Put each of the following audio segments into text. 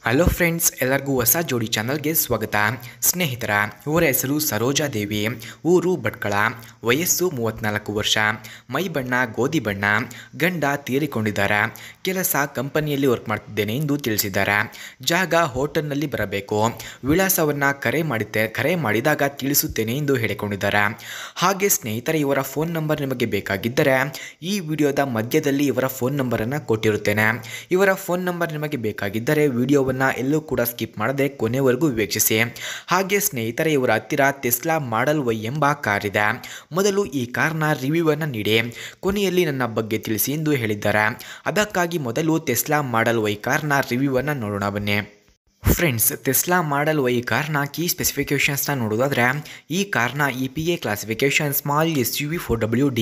Hello friends, ಎಲ್ಲರಿಗೂ ಹೊಸ ಜೋಡಿ ಚಾನಲ್ಗೆ ಸ್ವಾಗತ. ಸ್ನೇಹಿತರ, ಇವರ ಹೆಸರು ಸರೋಜಾ ದೇವಿ, ಊರು ಭಟ್ಕಳ, ವಯಸ್ಸು 34 ವರ್ಷ, ಮೈ ಬಣ್ಣ ಗೋಧಿ ಬಣ್ಣ, ಗಂಡ ತೀರಿಕೊಂಡಿದ್ದಾರೆ. ಕೆಲಸ ಕಂಪನಿಯಲ್ಲಿ ವರ್ಕ್ ಮಾಡ್ತಿದ್ದೇನೆ ಎಂದು ತಿಳಿಸಿದ್ದಾರೆ. ಜಾಗ ಹೋಟೆಲ್ನಲ್ಲಿ ಬರಬೇಕು. ವಿಳಾಸವನ್ನು ಕರೆ ಮಾಡಿದಾಗ ತಿಳಿಸುತ್ತೇನೆ ಎಂದು ಹೇಳಿಕೊಂಡಿದ್ದಾರೆ. ಹಾಗೆ ಸ್ನೇಹಿತರೆ, ಇವರ ಫೋನ್ ನಂಬರ್ ನಿಮಗೆ ಬೇಕಾಗಿದ್ದರೆ ಈ ವಿಡಿಯೋದ ಮಧ್ಯದಲ್ಲಿ ಇವರ ಫೋನ್ ನಂಬರನ್ನು ಕೊಟ್ಟಿರುತ್ತೇನೆ. ಇವರ ಫೋನ್ ನಂಬರ್ ನಿಮಗೆ ಬೇಕಾಗಿದ್ದರೆ ವಿಡಿಯೋವನ್ನು ಎಲ್ಲೂ ಕೂಡ ಸ್ಕಿಪ್ ಮಾಡದೆ ಕೊನೆವರೆಗೂ ವೀಕ್ಷಿಸಿ. ಹಾಗೆ ಸ್ನೇಹಿತರೆ, ಇವರ ಹತ್ತಿರ ಟೆಸ್ಲಾ ಮಾಡೆಲ್ ವೈ ಎಂಬ ಕಾರ್ ಇದೆ. ಮೊದಲು ಈ ಕಾರ್ನ ರಿವ್ಯೂವನ್ನು ನೀಡಿ ಕೊನೆಯಲ್ಲಿ ನನ್ನ ಬಗ್ಗೆ ತಿಳಿಸಿ ಎಂದು ಹೇಳಿದ್ದಾರೆ. ಅದಕ್ಕಾಗಿ ಮೊದಲು ಟೆಸ್ಲಾ ಮಾಡೆಲ್ ವೈ ಕಾರ್ನ ರಿವ್ಯೂವನ್ನು ನೋಡೋಣ ಬನ್ನಿ. ಫ್ರೆಂಡ್ಸ್, ಟೆಸ್ಲಾ ಮಾಡೆಲ್ ವೈ ಕಾರ್ನ ಕೀ ಸ್ಪೆಸಿಫಿಕೇಷನ್ಸ್ನ ನೋಡೋದಾದರೆ, ಈ ಕಾರ್ನ EPA classification small SUV 4WD,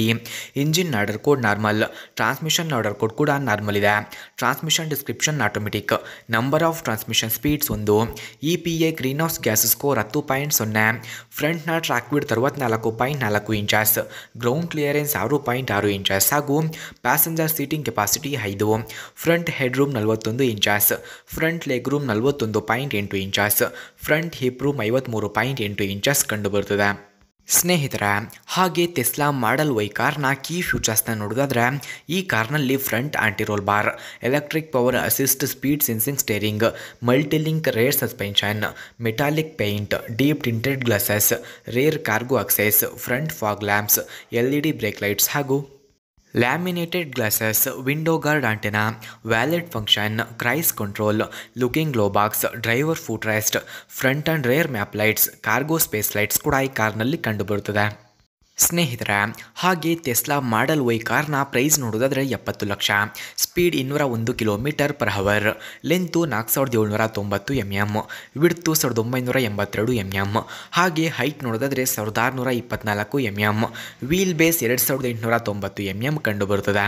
engine order code normal, transmission order code ಕೂಡ ನಾರ್ಮಲ್ ಇದೆ, transmission description automatic, number of transmission speeds 1, EPA green house gas score 10.0, ಫ್ರಂಟ್ನ track width 64.4 inches, ground clearance 6.6 inches ಹಾಗೂ passenger seating capacity 5, front head room 41 inches, front leg room 41.8 inches, front hip room 53.8 inches ಕಂಡುಬರುತ್ತದೆ. ಸ್ನೇಹಿತರ, ಹಾಗೆ Tesla Model Y ಕಾರ್ನ key ಫ್ಯೂಚರ್ಸ್ನ ನೋಡೋದಾದರೆ, ಈ ಕಾರ್ನಲ್ಲಿ front antiroll bar, electric power assist speed sensing steering, multilink rear suspension, metallic paint, deep tinted glasses, rear cargo access, front fog lamps, LED brake lights ಹಾಗೂ laminated glasses, window guard antenna, valet function, cruise control, locking glove box, driver foot rest, front and rear map lights, cargo space lights ಕೂಡ ಈ ಕಾರ್ನಲ್ಲಿ ಕಂಡುಬರುತ್ತದೆ. ಸ್ನೇಹಿತರ, ಹಾಗೆ Tesla Model Y ಕಾರ್ನ price ನೋಡೋದಾದರೆ 70 lakh, speed 201 km/h, length 4790 mm, width 1982 mm, ಹಾಗೆ height ನೋಡೋದಾದರೆ 1624 mm, ವೀಲ್ ಬೇಸ್ 2890 mm ಕಂಡುಬರುತ್ತದೆ.